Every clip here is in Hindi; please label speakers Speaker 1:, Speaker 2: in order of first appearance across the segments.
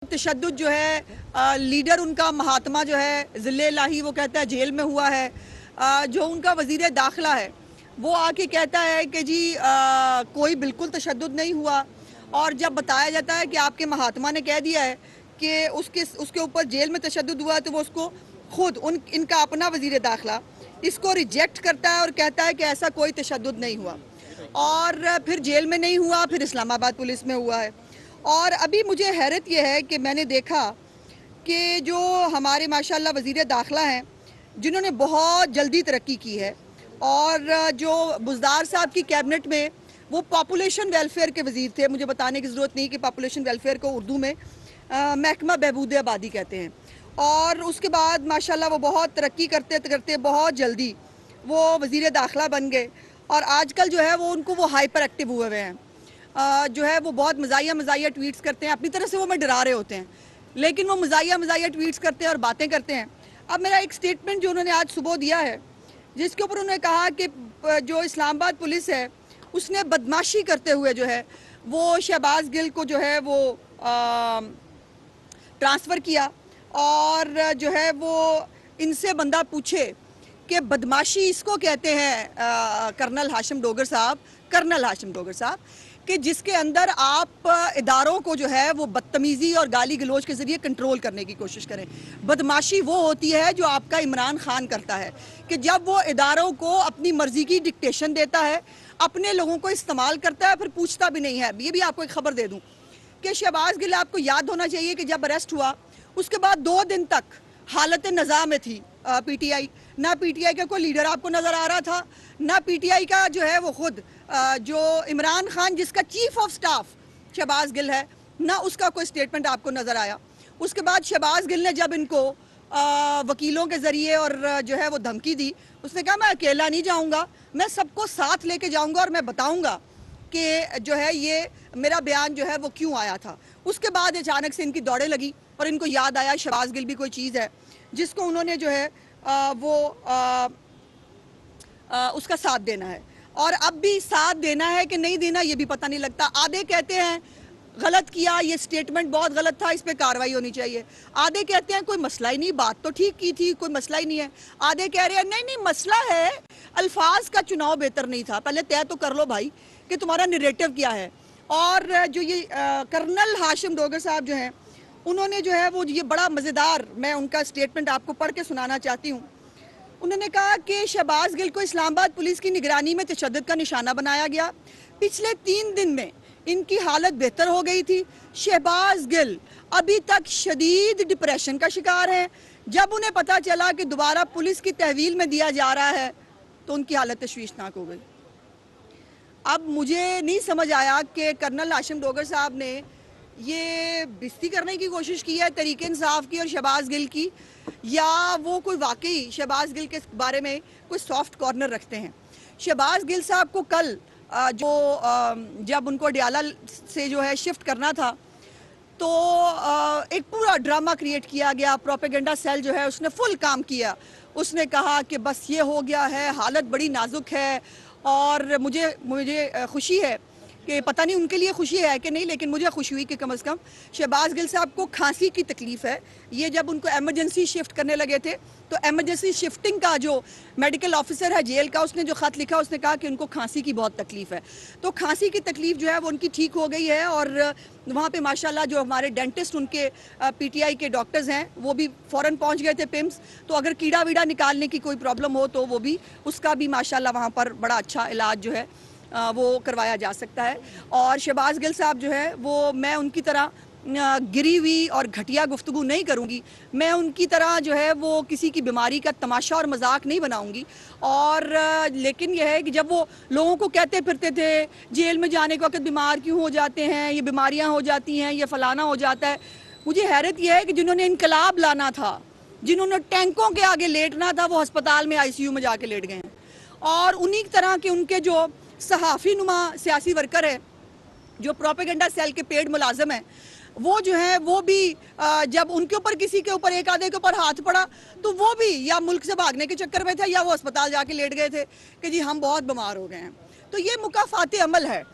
Speaker 1: तशद्दुद जो है लीडर उनका महात्मा जो है ज़िले लाही वो कहता है जेल में हुआ है। जो उनका वज़ीर दाखिला है वो आके कहता है कि जी कोई बिल्कुल तशद्दुद नहीं हुआ। और जब बताया जाता है कि आपके महात्मा ने कह दिया है कि उसके ऊपर जेल में तशद्दुद हुआ है, तो वो उसको खुद इनका अपना वज़ीर दाखिला इसको रिजेक्ट करता है और कहता है कि ऐसा कोई तशद्दुद नहीं हुआ। और फिर जेल में नहीं हुआ, फिर इस्लामाबाद पुलिस में हुआ है। और अभी मुझे हैरत यह है कि मैंने देखा कि जो हमारे माशाल्लाह वज़ीर दाखिला हैं जिन्होंने बहुत जल्दी तरक्की की है, और जो बुज़दार साहब की कैबिनेट में वो पॉपुलेशन वेलफेयर के वज़ीर थे। मुझे बताने की ज़रूरत नहीं कि पॉपुलेशन वेलफेयर को उर्दू में महकमा बहबूद आबादी कहते हैं। और उसके बाद माशाल्लाह वो बहुत तरक्की करते करते बहुत जल्दी वो वज़ीर दाखिला बन गए। और आजकल जो है वो उनको वो हाइपर एक्टिव हुए हुए हैं। जो है वो बहुत मज़ाहिया ट्वीट्स करते हैं, अपनी तरह से वो हमें डरा रहे होते हैं, लेकिन वो मज़ाहिया ट्वीट्स करते हैं और बातें करते हैं। अब मेरा एक स्टेटमेंट जो उन्होंने आज सुबह दिया है, जिसके ऊपर उन्होंने कहा कि जो इस्लामाबाद पुलिस है उसने बदमाशी करते हुए जो है वो शहबाज गिल को जो है वो ट्रांसफ़र किया। और जो है वो इनसे बंदा पूछे कि बदमाशी इसको कहते हैं कर्नल हाशिम डोगर साहब कि जिसके अंदर आप इदारों को जो है वो बदतमीज़ी और गाली गलोच के ज़रिए कंट्रोल करने की कोशिश करें। बदमाशी वो होती है जो आपका इमरान खान करता है कि जब वो इदारों को अपनी मर्ज़ी की डिक्टेशन देता है, अपने लोगों को इस्तेमाल करता है, फिर पूछता भी नहीं है। ये भी आपको एक ख़बर दे दूँ कि शहबाज गिल, आपको याद होना चाहिए कि जब अरेस्ट हुआ उसके बाद 2 दिन तक हालत नज़ा में थी पीटीआई। ना पीटीआई का कोई लीडर आपको नज़र आ रहा था, ना पीटीआई का जो है वो खुद जो इमरान खान जिसका chief of staff Shahbaz Gill है, ना उसका कोई स्टेटमेंट आपको नज़र आया। उसके बाद शहबाज गिल ने जब इनको वकीलों के ज़रिए और जो है वो धमकी दी, उसने कहा मैं अकेला नहीं जाऊंगा, मैं सबको साथ लेके जाऊंगा और मैं बताऊंगा कि जो है ये मेरा बयान जो है वो क्यों आया था। उसके बाद अचानक से इनकी दौड़े लगी और इनको याद आया शहबाज गिल भी कोई चीज़ है जिसको उन्होंने जो है उसका साथ देना है। और अब भी साथ देना है कि नहीं देना ये भी पता नहीं लगता। आधे कहते हैं गलत किया, ये स्टेटमेंट बहुत गलत था, इस पे कार्रवाई होनी चाहिए। आधे कहते हैं कोई मसला ही नहीं, बात तो ठीक की थी, कोई मसला ही नहीं है। आधे कह रहे हैं नहीं मसला है, अल्फाज का चुनाव बेहतर नहीं था, पहले तय तो कर लो भाई कि तुम्हारा नैरेटिव क्या है। और जो ये कर्नल हाशिम डोगर साहब जो हैं, उन्होंने जो है वो ये बड़ा मज़ेदार, मैं उनका स्टेटमेंट आपको पढ़ के सुनाना चाहती हूँ। उन्होंने कहा कि शहबाज गिल को इस्लामाबाद पुलिस की निगरानी में तशद्दुद का निशाना बनाया गया। पिछले 3 दिन में इनकी हालत बेहतर हो गई थी। शहबाज गिल अभी तक शदीद डिप्रेशन का शिकार हैं। जब उन्हें पता चला कि दोबारा पुलिस की तहवील में दिया जा रहा है तो उनकी हालत तशवीशनाक हो गई। अब मुझे नहीं समझ आया कि कर्नल हाशिम डोगर साहब ने ये बेइज्जती करने की कोशिश की है तरीके इंसाफ की और शहबाज गिल की, या वो कोई वाकई शहबाज गिल के बारे में कोई सॉफ्ट कॉर्नर रखते हैं। शहबाज गिल साहब को कल जब उनको अडियाला से जो है शिफ्ट करना था तो एक पूरा ड्रामा क्रिएट किया गया। प्रोपेगेंडा सेल जो है उसने फुल काम किया। उसने कहा कि बस ये हो गया है, हालत बड़ी नाजुक है। और मुझे खुशी है कि पता नहीं उनके लिए खुशी है कि नहीं, लेकिन मुझे खुशी हुई कि कम से कम शहबाज गिल साहब को खांसी की तकलीफ़ है। ये जब उनको एमरजेंसी शिफ्ट करने लगे थे तो एमरजेंसी शिफ्टिंग का जो मेडिकल ऑफिसर है जेल का, उसने जो ख़त लिखा उसने कहा कि उनको खांसी की बहुत तकलीफ़ है। तो खांसी की तकलीफ़ जो है वो उनकी ठीक हो गई है। और वहाँ पे माशाल्लाह जो हमारे डेंटिस्ट उनके पीटीआई के डॉक्टर्स हैं वो भी फ़ौरन पहुँच गए थे पिम्स। तो अगर कीड़ा वीड़ा निकालने की कोई प्रॉब्लम हो तो वो भी उसका भी माशाल्लाह वहाँ पर बड़ा अच्छा इलाज जो है वो करवाया जा सकता है। और शहबाज गिल साहब जो है वो, मैं उनकी तरह गिरी हुई और घटिया गुफ्तगू नहीं करूँगी, मैं उनकी तरह जो है वो किसी की बीमारी का तमाशा और मजाक नहीं बनाऊँगी। और लेकिन यह है कि जब वो लोगों को कहते फिरते थे जेल में जाने के वक्त बीमार क्यों हो जाते हैं, ये बीमारियाँ हो जाती हैं, ये फलाना हो जाता है, मुझे हैरत यह है कि जिन्होंने इनकलाब लाना था, जिन्होंने टैंकों के आगे लेटना था, वो अस्पताल में ICU में जाके लेट गए हैं। और उन्हीं तरह के उनके जो सहाफ़ी नुमा सियासी वर्कर है, जो प्रोपेगेंडा सेल के पेड मुलाजम हैं, वो जो है वो भी जब उनके ऊपर किसी के ऊपर एक आधे के ऊपर हाथ पड़ा तो वो भी या मुल्क से भागने के चक्कर में थे या वो अस्पताल जाके लेट गए थे कि जी हम बहुत बीमार हो गए हैं। तो ये मुकाफाती अमल है।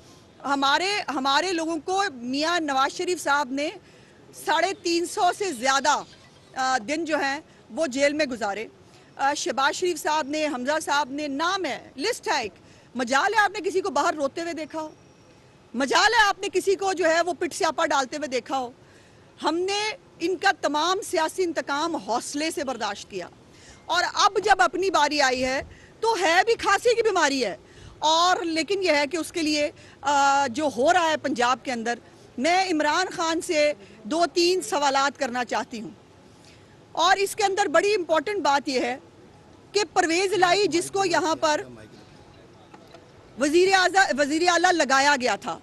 Speaker 1: हमारे लोगों को मियाँ नवाज शरीफ साहब ने 350 से ज़्यादा दिन जो हैं वो जेल में गुजारे। शहबाज शरीफ साहब ने, हमजा साहब ने, नाम है, लिस्ट है एक। मजाल है आपने किसी को बाहर रोते हुए देखा हो? मजाल है आपने किसी को जो है वो पिट स्यापा डालते हुए देखा हो? हमने इनका तमाम सियासी इंतकाम हौसले से बर्दाश्त किया, और अब जब अपनी बारी आई है तो है भी खांसी की बीमारी है। और लेकिन यह है कि उसके लिए जो हो रहा है पंजाब के अंदर, मैं इमरान खान से 2-3 सवालात करना चाहती हूँ। और इसके अंदर बड़ी इंपॉर्टेंट बात यह है कि परवेज़ इलाही, जिसको यहाँ पर वज़ीर आला लगाया गया था,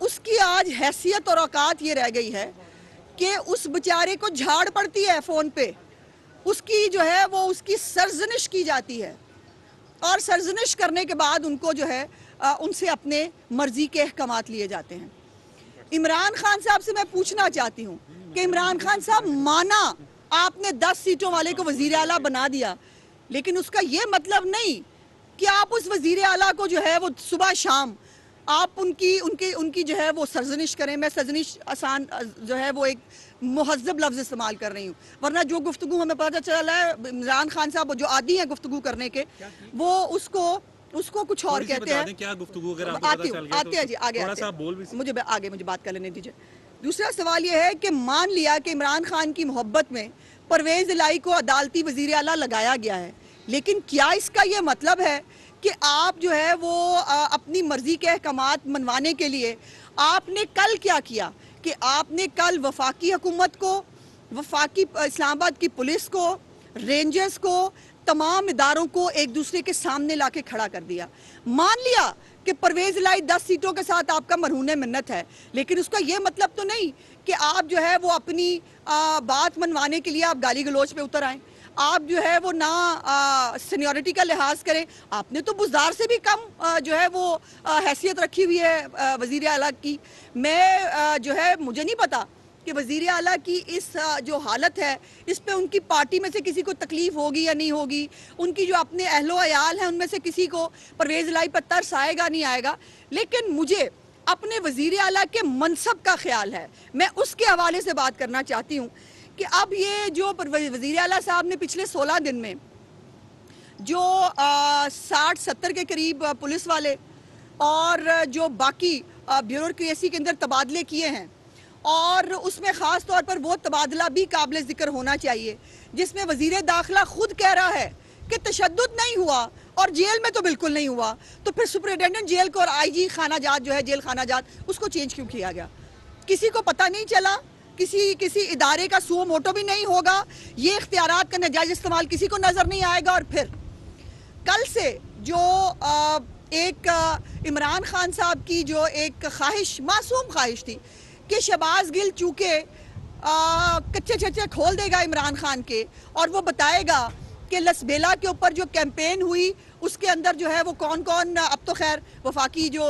Speaker 1: उसकी आज हैसियत और औकात ये रह गई है कि उस बेचारे को झाड़ पड़ती है फ़ोन पे, उसकी जो है वो उसकी सरजनिश की जाती है, और सरजनिश करने के बाद उनको जो है उनसे अपने मर्जी के अहकामात लिए जाते हैं। इमरान खान साहब से मैं पूछना चाहती हूँ कि इमरान खान साहब, माना आपने 10 सीटों वाले को वज़ीर आला बना दिया, लेकिन उसका ये मतलब नहीं कि आप उस वज़ीर आला को जो है वो सुबह शाम आप उनकी जो है वो सरजनिश करें। मैं सरजनिश आसान जो है वो एक मुहज़्ज़ब लफ्ज़ इस्तेमाल कर रही हूँ, वरना जो गुफ्तगू हमें पता चला है इमरान खान साहब जो आदी हैं गुफ्तगू करने के, वो उसको कुछ और कहते हैं।
Speaker 2: क्या गुफ्तगू अगर आपको पता चल गया
Speaker 1: आते हैं जी, आगे
Speaker 2: थोड़ा सा बोल भी
Speaker 1: मुझे बात कर लेने दीजिए। दूसरा सवाल ये है कि मान लिया कि इमरान खान की मोहब्बत में परवेज़ इलाही को अदालती वज़ीर आला लगाया गया है, लेकिन क्या इसका ये मतलब है कि आप जो है वो अपनी मर्जी के अहकामात मनवाने के लिए आपने कल क्या किया कि आपने कल वफाकी हुकूमत को, वफाकी इस्लामाबाद की पुलिस को, रेंजर्स को, तमाम इदारों को एक दूसरे के सामने लाके खड़ा कर दिया। मान लिया कि परवेज़ इलाही 10 सीटों के साथ आपका मरहून मिन्नत है, लेकिन उसका ये मतलब तो नहीं कि आप जो है वो अपनी बात मनवाने के लिए आप गाली गलौज पे उतर आएँ, आप जो है वो ना सीनियरिटी का लिहाज करें। आपने तो बुज़दार से भी कम जो है वो हैसियत रखी हुई है वज़ीर आला की। मैं जो है मुझे नहीं पता कि वज़ीर आला की इस जो हालत है इस पे उनकी पार्टी में से किसी को तकलीफ़ होगी या नहीं होगी, उनकी जो अपने अहलो अयाल हैं उनमें से किसी को परवेज़ इलाही पर तरस आएगा नहीं आएगा, लेकिन मुझे अपने वज़ीर आला के मनसब का ख्याल है। मैं उसके हवाले से बात करना चाहती हूँ कि अब ये जो वज़ीर आला साहब ने पिछले 16 दिन में जो 60-70 के करीब पुलिस वाले और जो बाकी ब्यूरोक्रेसी के अंदर तबादले किए हैं, और उसमें ख़ास तौर पर वो तबादला भी काबिल ज़िक्र होना चाहिए जिसमें वज़ीर दाखिला खुद कह रहा है कि तशद्दुद नहीं हुआ और जेल में तो बिल्कुल नहीं हुआ, तो फिर सुपरिटेंडेंट जेल को और IG खाना जात जो है जेल खाना जात उसको चेंज क्यों किया गया? किसी को पता नहीं चला, किसी इदारे का सुओ मोटो भी नहीं होगा, ये इख्तियारात का नाजायज़ इस्तेमाल किसी को नज़र नहीं आएगा। और फिर कल से जो एक इमरान खान साहब की जो एक ख्वाहिश, मासूम ख्वाहिश थी कि शहबाज गिल चूँकि कच्चे छच्चे खोल देगा इमरान खान के और वो बताएगा कि लसबेला के ऊपर जो कैंपेन हुई उसके अंदर जो है वो कौन कौन, अब तो खैर वफाकी जो